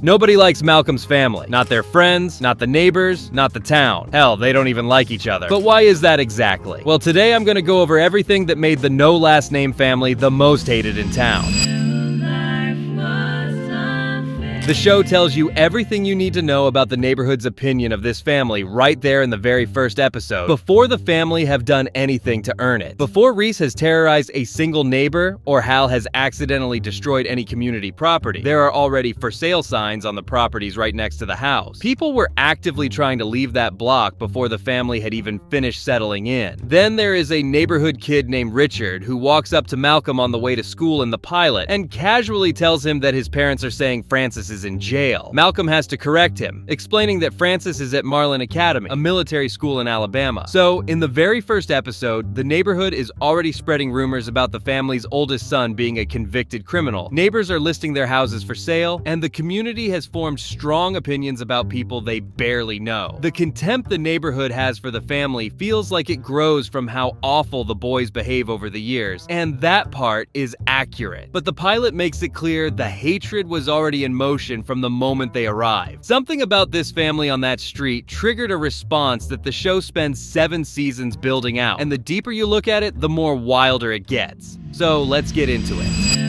Nobody likes Malcolm's family. Not their friends, not the neighbors, not the town. Hell, they don't even like each other. But why is that exactly? Well, today I'm gonna go over everything that made the no last name family the most hated in town. The show tells you everything you need to know about the neighborhood's opinion of this family right there in the very first episode, before the family have done anything to earn it. Before Reese has terrorized a single neighbor, or Hal has accidentally destroyed any community property, there are already for sale signs on the properties right next to the house. People were actively trying to leave that block before the family had even finished settling in. Then there is a neighborhood kid named Richard who walks up to Malcolm on the way to school in the pilot and casually tells him that his parents are saying Francis is in jail. Malcolm has to correct him, explaining that Francis is at Marlin Academy, a military school in Alabama. So, in the very first episode, the neighborhood is already spreading rumors about the family's oldest son being a convicted criminal. Neighbors are listing their houses for sale, and the community has formed strong opinions about people they barely know. The contempt the neighborhood has for the family feels like it grows from how awful the boys behave over the years, and that part is accurate. But the pilot makes it clear the hatred was already in motion from the moment they arrived. Something about this family on that street triggered a response that the show spends 7 seasons building out, and the deeper you look at it, the more wilder it gets. So let's get into it.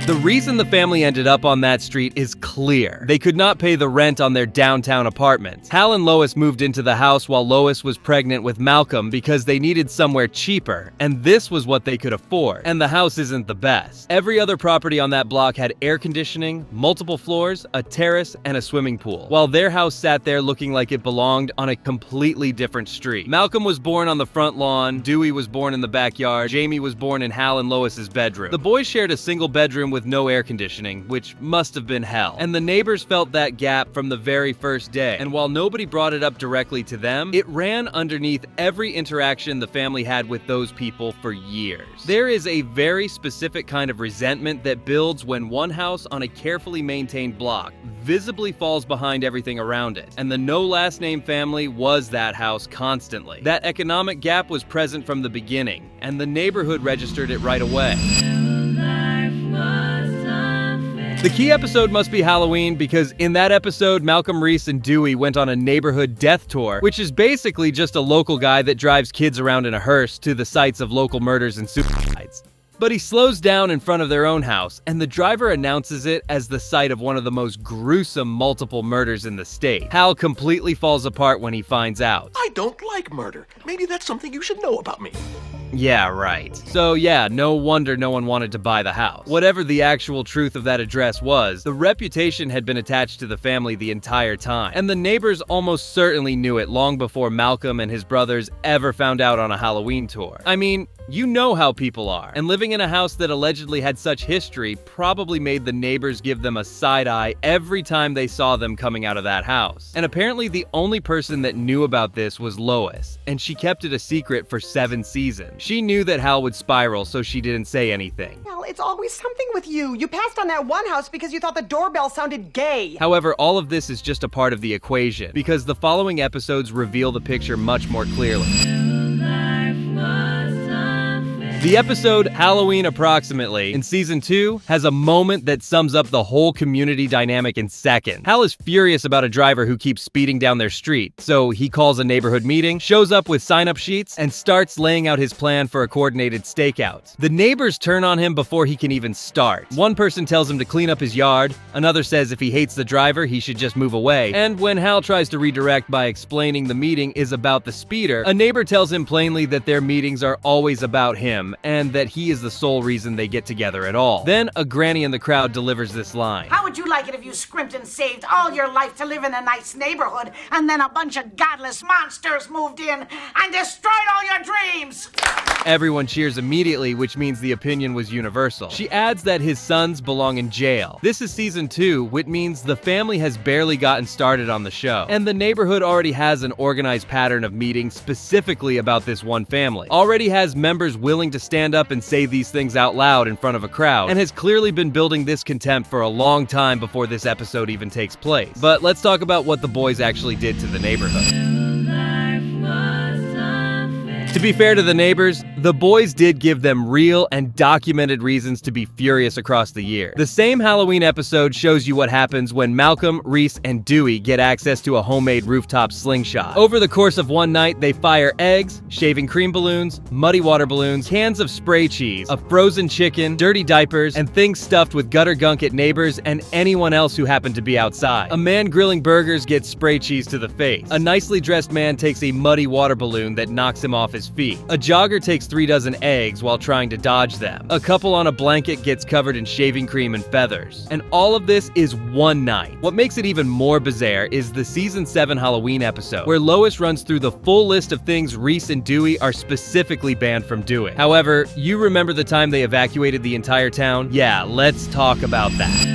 The reason the family ended up on that street is clear. They could not pay the rent on their downtown apartment. Hal and Lois moved into the house while Lois was pregnant with Malcolm because they needed somewhere cheaper, and this was what they could afford. And the house isn't the best. Every other property on that block had air conditioning, multiple floors, a terrace, and a swimming pool, while their house sat there looking like it belonged on a completely different street. Malcolm was born on the front lawn, Dewey was born in the backyard, Jamie was born in Hal and Lois's bedroom. The boys shared a single bedroom with no air conditioning, which must have been hell. And the neighbors felt that gap from the very first day. And while nobody brought it up directly to them, it ran underneath every interaction the family had with those people for years. There is a very specific kind of resentment that builds when one house on a carefully maintained block visibly falls behind everything around it. And the no last name family was that house constantly. That economic gap was present from the beginning, and the neighborhood registered it right away. The key episode must be Halloween, because in that episode, Malcolm, Reese, and Dewey went on a neighborhood death tour, which is basically just a local guy that drives kids around in a hearse to the sites of local murders and suicides. But he slows down in front of their own house, and the driver announces it as the site of one of the most gruesome multiple murders in the state. Hal completely falls apart when he finds out. I don't like murder. Maybe that's something you should know about me. Yeah, right. So yeah, no wonder no one wanted to buy the house. Whatever the actual truth of that address was, the reputation had been attached to the family the entire time, and the neighbors almost certainly knew it long before Malcolm and his brothers ever found out on a Halloween tour. I mean, you know how people are, and living in a house that allegedly had such history probably made the neighbors give them a side eye every time they saw them coming out of that house. And apparently the only person that knew about this was Lois, and she kept it a secret for 7 seasons. She knew that Hal would spiral, so she didn't say anything. Well, it's always something with you. You passed on that one house because you thought the doorbell sounded gay. However, all of this is just a part of the equation, because the following episodes reveal the picture much more clearly. The episode Halloween Approximately in season 2 has a moment that sums up the whole community dynamic in seconds. Hal is furious about a driver who keeps speeding down their street, so he calls a neighborhood meeting, shows up with sign-up sheets, and starts laying out his plan for a coordinated stakeout. The neighbors turn on him before he can even start. One person tells him to clean up his yard, another says if he hates the driver, he should just move away, and when Hal tries to redirect by explaining the meeting is about the speeder, a neighbor tells him plainly that their meetings are always about him, and that he is the sole reason they get together at all. Then a granny in the crowd delivers this line. How would you like it if you scrimped and saved all your life to live in a nice neighborhood, and then a bunch of godless monsters moved in and destroyed all your dreams? Everyone cheers immediately, which means the opinion was universal. She adds that his sons belong in jail. This is season 2, which means the family has barely gotten started on the show, and the neighborhood already has an organized pattern of meetings specifically about this one family. Already has members willing to stand up and say these things out loud in front of a crowd, and has clearly been building this contempt for a long time before this episode even takes place. But let's talk about what the boys actually did to the neighborhood. To be fair to the neighbors, the boys did give them real and documented reasons to be furious across the year. The same Halloween episode shows you what happens when Malcolm, Reese, and Dewey get access to a homemade rooftop slingshot. Over the course of one night, they fire eggs, shaving cream balloons, muddy water balloons, cans of spray cheese, a frozen chicken, dirty diapers, and things stuffed with gutter gunk at neighbors and anyone else who happened to be outside. A man grilling burgers gets spray cheese to the face. A nicely dressed man takes a muddy water balloon that knocks him off his feet. A jogger takes 3 dozen eggs while trying to dodge them. A couple on a blanket gets covered in shaving cream and feathers. And all of this is one night. What makes it even more bizarre is the season 7 Halloween episode, where Lois runs through the full list of things Reese and Dewey are specifically banned from doing. However, you remember the time they evacuated the entire town? Yeah, let's talk about that.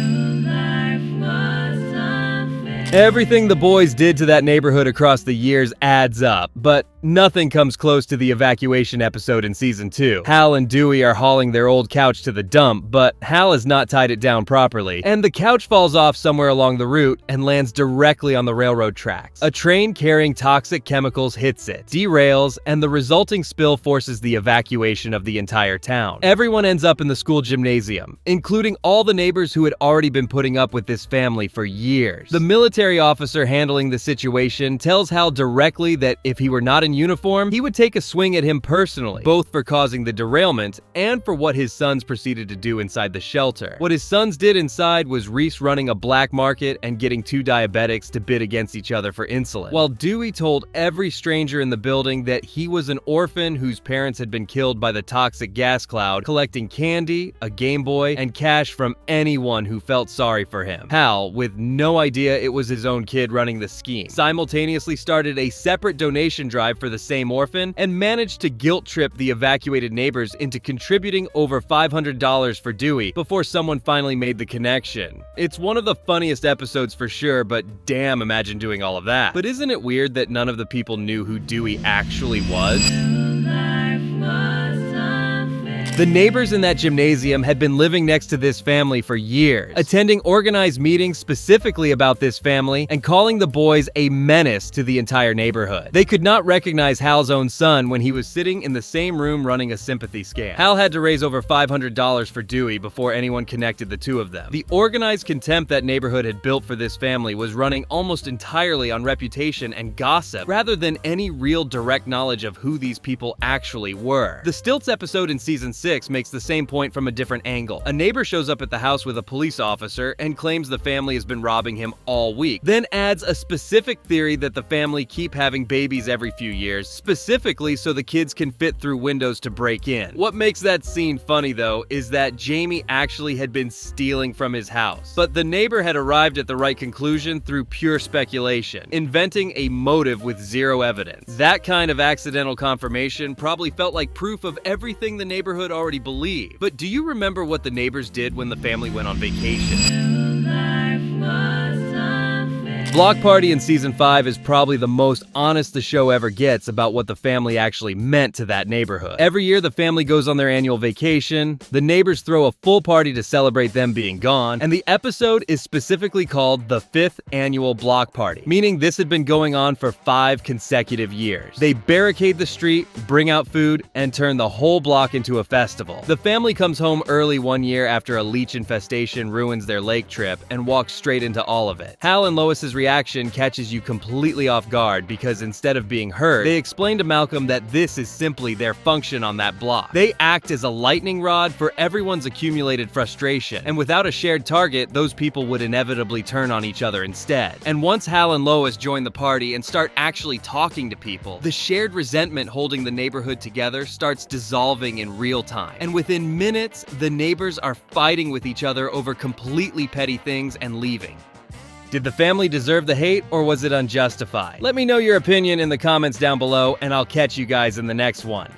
Everything the boys did to that neighborhood across the years adds up, but nothing comes close to the evacuation episode in season 2. Hal and Dewey are hauling their old couch to the dump, but Hal has not tied it down properly, and the couch falls off somewhere along the route and lands directly on the railroad tracks. A train carrying toxic chemicals hits it, derails, and the resulting spill forces the evacuation of the entire town. Everyone ends up in the school gymnasium, including all the neighbors who had already been putting up with this family for years. The military officer handling the situation tells Hal directly that if he were not in uniform, he would take a swing at him personally, both for causing the derailment and for what his sons proceeded to do inside the shelter. What his sons did inside was Reese running a black market and getting 2 diabetics to bid against each other for insulin, while Dewey told every stranger in the building that he was an orphan whose parents had been killed by the toxic gas cloud, collecting candy, a Game Boy, and cash from anyone who felt sorry for him. Hal, with no idea it was his own kid running the scheme, simultaneously started a separate donation drive for the same orphan and managed to guilt trip the evacuated neighbors into contributing over $500 for Dewey before someone finally made the connection. It's one of the funniest episodes for sure, but damn, imagine doing all of that. But isn't it weird that none of the people knew who Dewey actually was? The neighbors in that gymnasium had been living next to this family for years, attending organized meetings specifically about this family and calling the boys a menace to the entire neighborhood. They could not recognize Hal's own son when he was sitting in the same room running a sympathy scan. Hal had to raise over $500 for Dewey before anyone connected the two of them. The organized contempt that neighborhood had built for this family was running almost entirely on reputation and gossip, rather than any real direct knowledge of who these people actually were. The Stilts episode in season 6 makes the same point from a different angle. A neighbor shows up at the house with a police officer and claims the family has been robbing him all week, then adds a specific theory that the family keep having babies every few years, specifically so the kids can fit through windows to break in. What makes that scene funny though is that Jamie actually had been stealing from his house, but the neighbor had arrived at the right conclusion through pure speculation, inventing a motive with zero evidence. That kind of accidental confirmation probably felt like proof of everything the neighborhood already believed. But do you remember what the neighbors did when the family went on vacation? Block Party in season 5 is probably the most honest the show ever gets about what the family actually meant to that neighborhood. Every year the family goes on their annual vacation, the neighbors throw a full party to celebrate them being gone, and the episode is specifically called the 5th Annual Block Party, meaning this had been going on for 5 consecutive years. They barricade the street, bring out food, and turn the whole block into a festival. The family comes home early one year after a leech infestation ruins their lake trip and walks straight into all of it. Hal and Lois's reaction catches you completely off guard because instead of being hurt, they explain to Malcolm that this is simply their function on that block. They act as a lightning rod for everyone's accumulated frustration, and without a shared target, those people would inevitably turn on each other instead. And once Hal and Lois join the party and start actually talking to people, the shared resentment holding the neighborhood together starts dissolving in real time. And within minutes, the neighbors are fighting with each other over completely petty things and leaving. Did the family deserve the hate, or was it unjustified? Let me know your opinion in the comments down below, and I'll catch you guys in the next one.